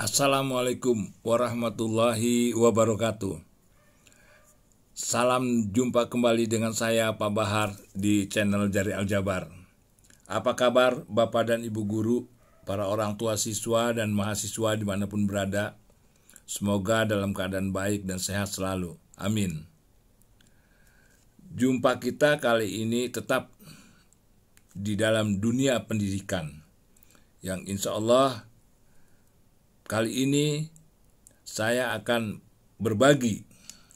Assalamualaikum warahmatullahi wabarakatuh. Salam jumpa kembali dengan saya Pak Bahar di channel Jari Aljabar. Apa kabar Bapak dan Ibu guru, para orang tua siswa dan mahasiswa dimanapun berada? Semoga dalam keadaan baik dan sehat selalu. Amin. Jumpa kita kali ini tetap di dalam dunia pendidikan, yang insya Allah kali ini saya akan berbagi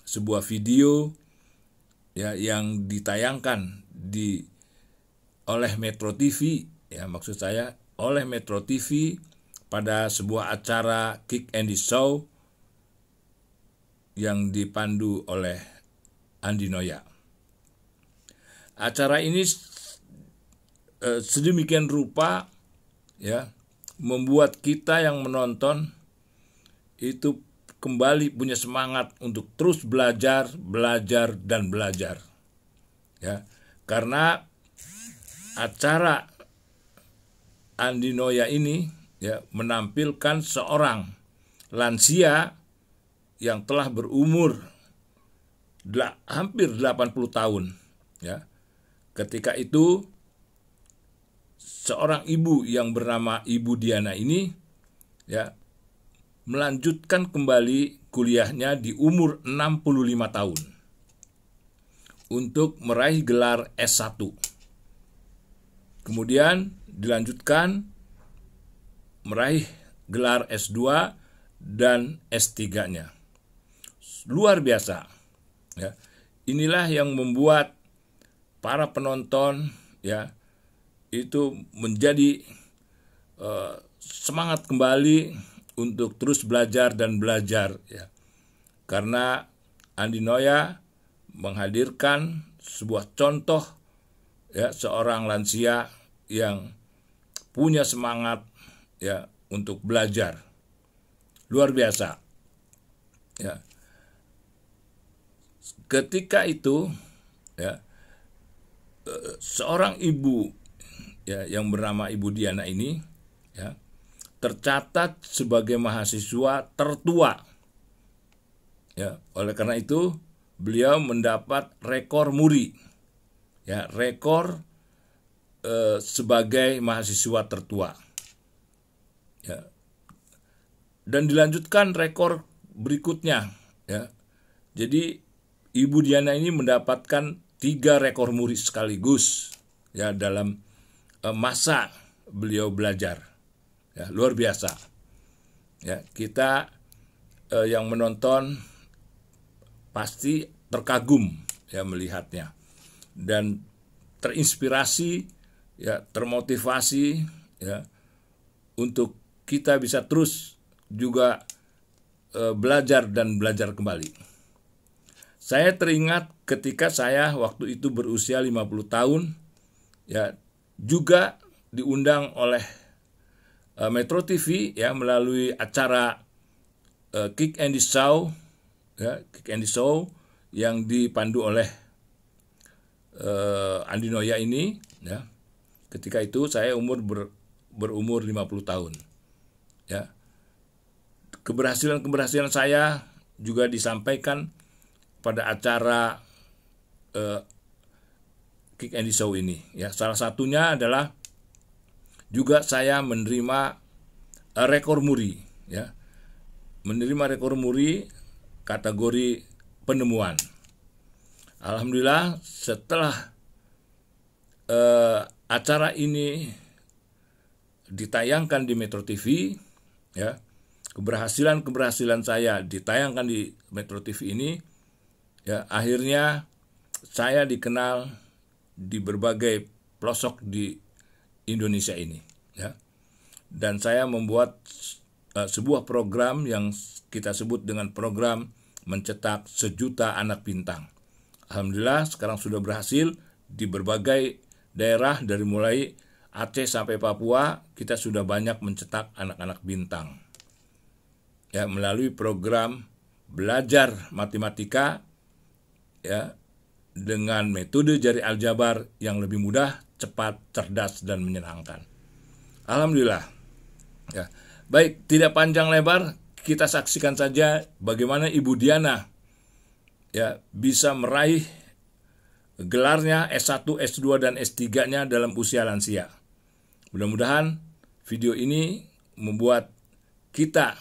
sebuah video yang ditayangkan oleh Metro TV, maksud saya oleh Metro TV pada sebuah acara Kick and Show yang dipandu oleh Andi Noya. Acara ini sedemikian rupa membuat kita yang menonton itu kembali punya semangat untuk terus belajar, dan belajar. Karena acara Andi Noya ini menampilkan seorang lansia yang telah berumur hampir 80 tahun. Ketika itu seorang ibu yang bernama Ibu Diana ini melanjutkan kembali kuliahnya di umur 65 tahun untuk meraih gelar S1. Kemudian dilanjutkan meraih gelar S2 dan S3-nya. Luar biasa. Inilah yang membuat para penonton itu menjadi semangat kembali untuk terus belajar dan belajar, karena Andi Noya menghadirkan sebuah contoh seorang lansia yang punya semangat untuk belajar. Luar biasa. Ketika itu seorang ibu yang bernama Ibu Diana ini tercatat sebagai mahasiswa tertua. Oleh karena itu beliau mendapat rekor muri, rekor sebagai mahasiswa tertua. Dan dilanjutkan rekor berikutnya. Jadi Ibu Diana ini mendapatkan 3 rekor muri sekaligus dalam masa beliau belajar. Luar biasa. Kita yang menonton pasti terkagum melihatnya dan terinspirasi, termotivasi untuk kita bisa terus juga belajar dan belajar kembali. Saya teringat ketika saya waktu itu berusia 50 tahun, juga diundang oleh Metro TV melalui acara Kick and Show, Kick and Show yang dipandu oleh Andi Noya ini. Ketika itu saya berumur 50 tahun. Keberhasilan saya juga disampaikan pada acara Kick and Show ini. Salah satunya adalah juga saya menerima rekor muri, menerima rekor muri kategori penemuan. Alhamdulillah setelah acara ini ditayangkan di Metro TV, keberhasilan saya ditayangkan di Metro TV ini, akhirnya saya dikenal di berbagai pelosok di Indonesia ini, dan saya membuat sebuah program yang kita sebut dengan program mencetak 1 juta anak bintang. Alhamdulillah sekarang sudah berhasil di berbagai daerah dari mulai Aceh sampai Papua. Kita sudah banyak mencetak anak-anak bintang melalui program belajar matematika dengan metode Jari Aljabar yang lebih mudah, cepat, cerdas, dan menyenangkan. Alhamdulillah. Baik, tidak panjang lebar, kita saksikan saja bagaimana Ibu Diana ya bisa meraih gelarnya S1, S2, dan S3-nya dalam usia lansia. Mudah-mudahan video ini membuat kita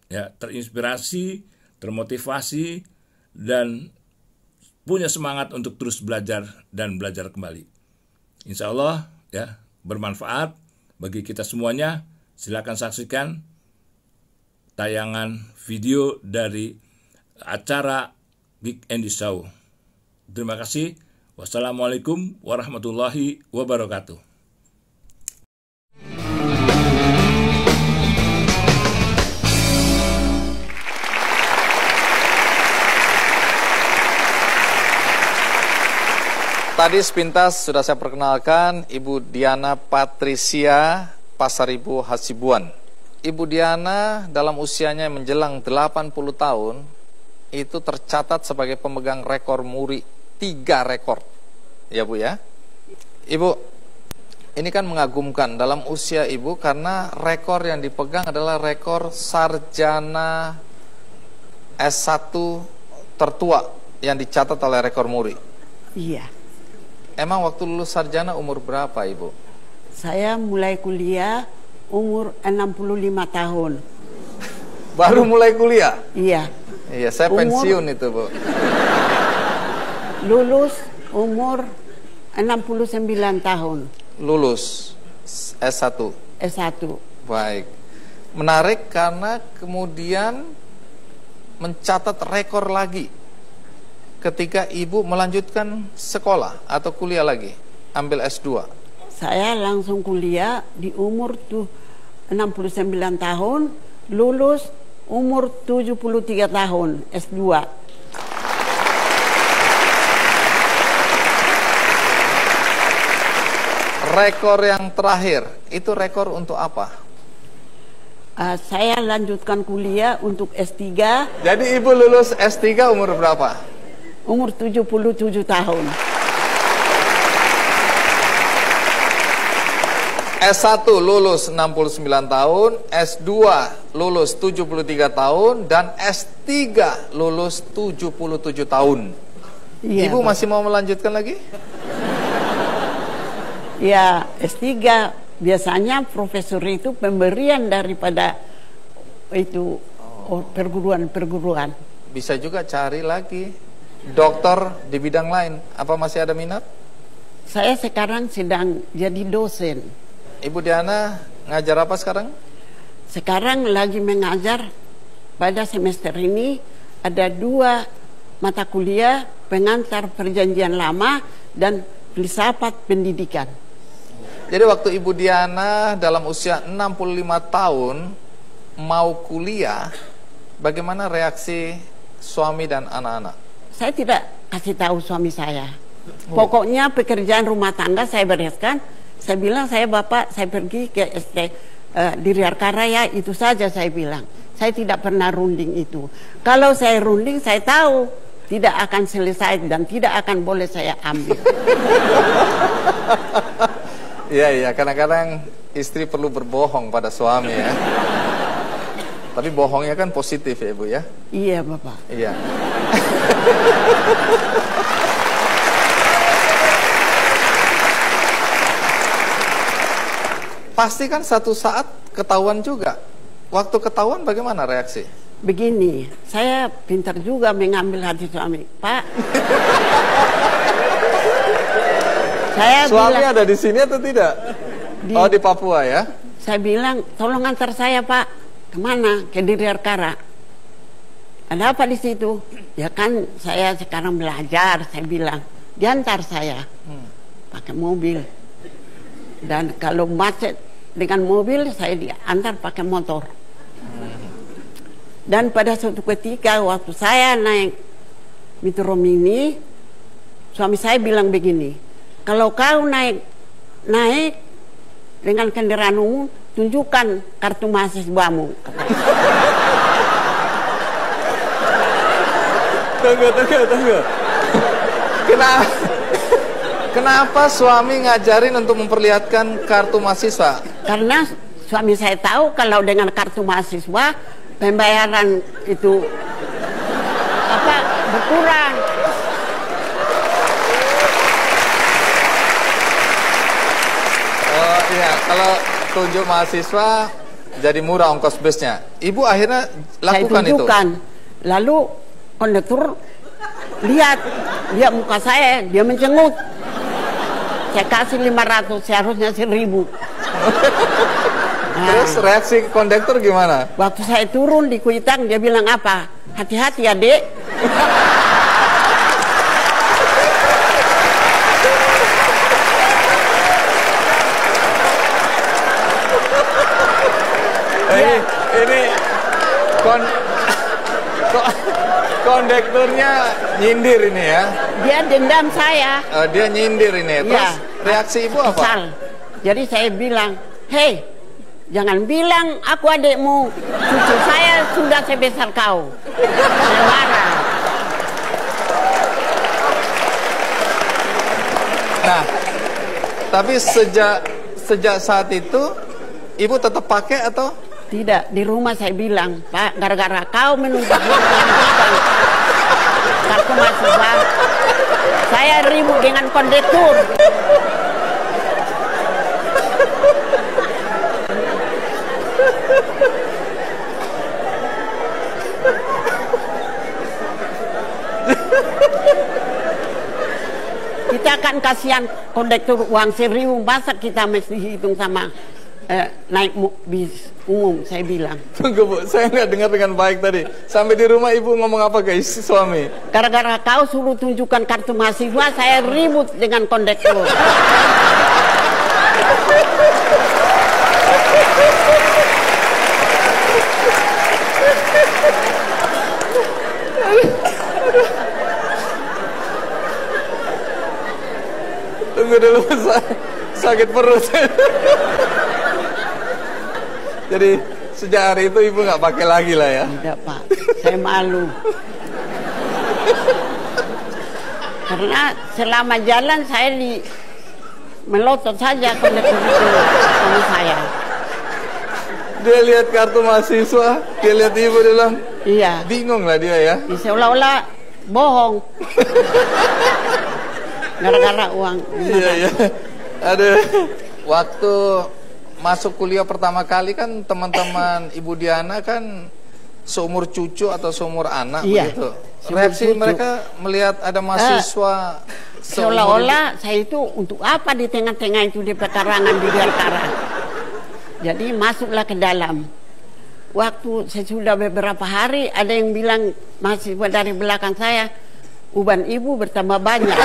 ya terinspirasi, termotivasi, dan punya semangat untuk terus belajar dan belajar kembali. Insya Allah ya bermanfaat bagi kita semuanya. Silakan saksikan tayangan video dari acara Geek and Show. Terima kasih. Wassalamualaikum warahmatullahi wabarakatuh. Tadi sepintas sudah saya perkenalkan Ibu Diana Patricia Pasaribu Hasibuan. Ibu Diana dalam usianya menjelang 80 tahun itu tercatat sebagai pemegang rekor muri 3 rekor. Ya Bu ya. Ibu, ini kan mengagumkan dalam usia Ibu karena rekor yang dipegang adalah rekor sarjana S1 tertua yang dicatat oleh rekor muri. Iya. Emang waktu lulus sarjana umur berapa Ibu? Saya mulai kuliah umur 65 tahun. Baru mulai kuliah? Iya. Iya, saya pensiun itu Bu. Lulus umur 69 tahun. Lulus S1. S1. Baik. Menarik karena kemudian mencatat rekor lagi ketika Ibu melanjutkan sekolah atau kuliah lagi, ambil S2. Saya langsung kuliah di umur 69 tahun, lulus umur 73 tahun, S2. Rekor yang terakhir, itu rekor untuk apa? Saya lanjutkan kuliah untuk S3. Jadi Ibu lulus S3 umur berapa? Umur 77 tahun. S1 lulus 69 tahun, S2 lulus 73 tahun, dan S3 lulus 77 tahun. Iya, Ibu masih mau melanjutkan lagi? Ya, S3 biasanya profesor itu pemberian daripada itu perguruan-perguruan. Bisa juga cari lagi dokter di bidang lain. Apa masih ada minat? Saya sekarang sedang jadi dosen. Ibu Diana ngajar apa sekarang? Sekarang lagi mengajar. Pada semester ini ada 2 mata kuliah, pengantar perjanjian lama dan filsafat pendidikan. Jadi waktu Ibu Diana dalam usia 65 tahun mau kuliah, bagaimana reaksi suami dan anak-anak? Saya tidak kasih tahu suami saya. Pokoknya pekerjaan rumah tangga saya bereskan. Saya bilang, saya Bapak, saya pergi ke di Riarkaraya, itu saja saya bilang. Saya tidak pernah runding itu. Kalau saya runding, saya tahu tidak akan selesai dan tidak akan boleh saya ambil. Iya, kadang-kadang istri perlu berbohong pada suami ya. Tapi bohongnya kan positif ya Ibu ya? Iya Bapak. Iya. Pasti kan satu saat ketahuan juga. Waktu ketahuan bagaimana reaksi? Begini, saya pintar juga mengambil hati suami. Pak, saya suami bilang, ada di sini atau tidak? Di Papua ya? Saya bilang, tolong antar saya Pak. Kemana? Ke Riarkara. Ada apa di situ? Ya kan saya sekarang belajar, saya bilang. Diantar saya. Pakai mobil. Dan kalau macet dengan mobil, saya diantar pakai motor. Dan pada suatu ketika waktu saya naik Metro Mini, suami saya bilang begini, kalau kau naik dengan kendaraan umum, tunjukkan kartu mahasiswamu. Tunggu. Kenapa suami ngajarin untuk memperlihatkan kartu mahasiswa? Karena suami saya tahu kalau dengan kartu mahasiswa pembayaran itu apa berkurang. Oh iya, kalau tunjuk mahasiswa jadi murah ongkos busnya. Ibu akhirnya lakukan saya tunjukkan. Lalu kondektur lihat muka saya, dia mencengut. Saya kasih 500, seharusnya 1.000. Terus reaksi kondektur gimana? Waktu saya turun di Kuitang, dia bilang apa? Hati-hati ya, Dek. Ini kondekturnya nyindir ini ya. Dia dendam saya. Dia nyindir ini. Terus Ya, reaksi ibu apa? kesal. Jadi saya bilang, hei, jangan bilang aku adikmu. Cucu saya sudah sebesar kau. Saya marah. Nah, tapi sejak saat itu ibu tetap pakai atau? Tidak, di rumah saya bilang, Pak, gara-gara kau menuntut kartu mahasiswa, saya ribut dengan kondektur. Kita akan kasihan kondektur uang 1.000, masa kita mesti hitung sama naik bis umum, saya bilang. Tunggu Bu, saya nggak dengar dengan baik tadi. Sampai di rumah ibu ngomong apa ke suami? Gara-gara kau suruh tunjukkan kartu mahasiswa, saya ribut dengan kondektur. Tunggu dulu, sakit perut. Jadi sejak hari itu ibu nggak pakai lagi lah ya? Tidak Pak, saya malu. Karena selama jalan saya melotot saja kondektur itu sama saya. Dia lihat kartu mahasiswa, dia lihat ibu, dia bilang, Iya. bingung lah dia ya. Seolah-olah bohong. Gara-gara uang. Iya, iya. Aduh. Waktu masuk kuliah pertama kali kan teman-teman Ibu Diana kan seumur cucu atau seumur anak Iya, begitu. seumur Reaksi cucu. mereka melihat ada mahasiswa Seolah-olah saya itu untuk apa di tengah-tengah itu di pekarangan di Diantara. Jadi masuklah ke dalam. Waktu sesudah beberapa hari ada yang bilang mahasiswa dari belakang saya, uban ibu bertambah banyak.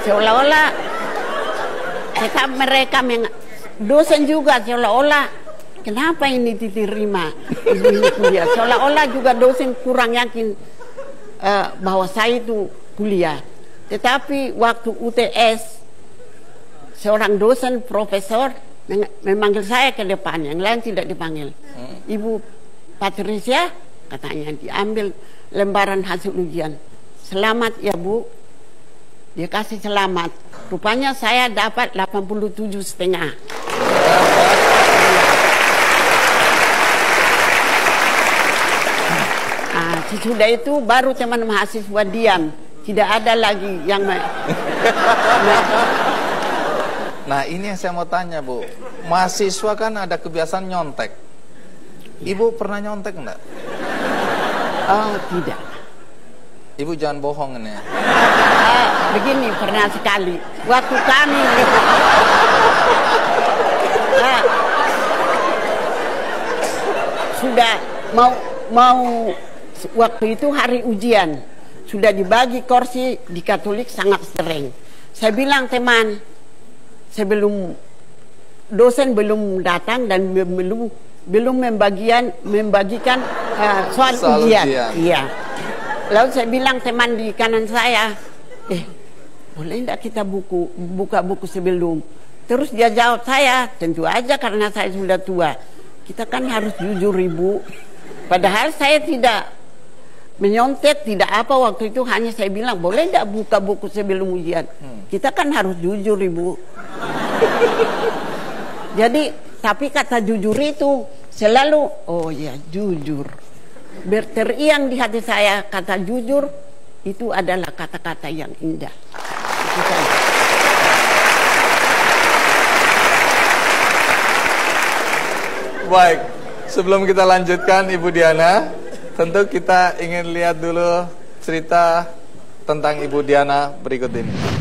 Seolah-olah tetap mereka dosen juga, seolah-olah kenapa ini diterima ini kuliah, seolah-olah juga dosen kurang yakin bahwa saya itu kuliah. Tetapi waktu UTS seorang dosen profesor memanggil saya ke depan, yang lain tidak dipanggil. Ibu Patricia, katanya, diambil lembaran hasil ujian. Selamat ya Bu. Dia kasih selamat. Rupanya saya dapat 87,5. Nah, sesudah itu baru teman mahasiswa diam. Tidak ada lagi yang Nah, ini yang saya mau tanya, Bu. Mahasiswa kan ada kebiasaan nyontek. Ibu pernah nyontek enggak? Oh, tidak. Ibu jangan bohong ini. Begini, pernah sekali. Waktu kami sudah mau waktu itu hari ujian, sudah dibagi kursi di Katolik sangat sering. Saya bilang, teman, sebelum dosen belum datang dan belum membagikan soal ujian. Iya. Lalu saya bilang teman di kanan saya, boleh enggak kita buka buku sebelum? Terus dia jawab saya, tentu aja karena saya sudah tua. Kita kan harus jujur Ibu. Padahal saya tidak menyontek, tidak apa waktu itu, hanya saya bilang, boleh tidak buka buku sebelum ujian? Kita kan harus jujur Ibu. Jadi, tapi kata jujur itu selalu, oh ya jujur. Berteriang di hati saya, kata jujur itu adalah kata-kata yang indah. Itu saja. Baik, sebelum kita lanjutkan Ibu Diana, tentu kita ingin lihat dulu cerita tentang Ibu Diana berikut ini.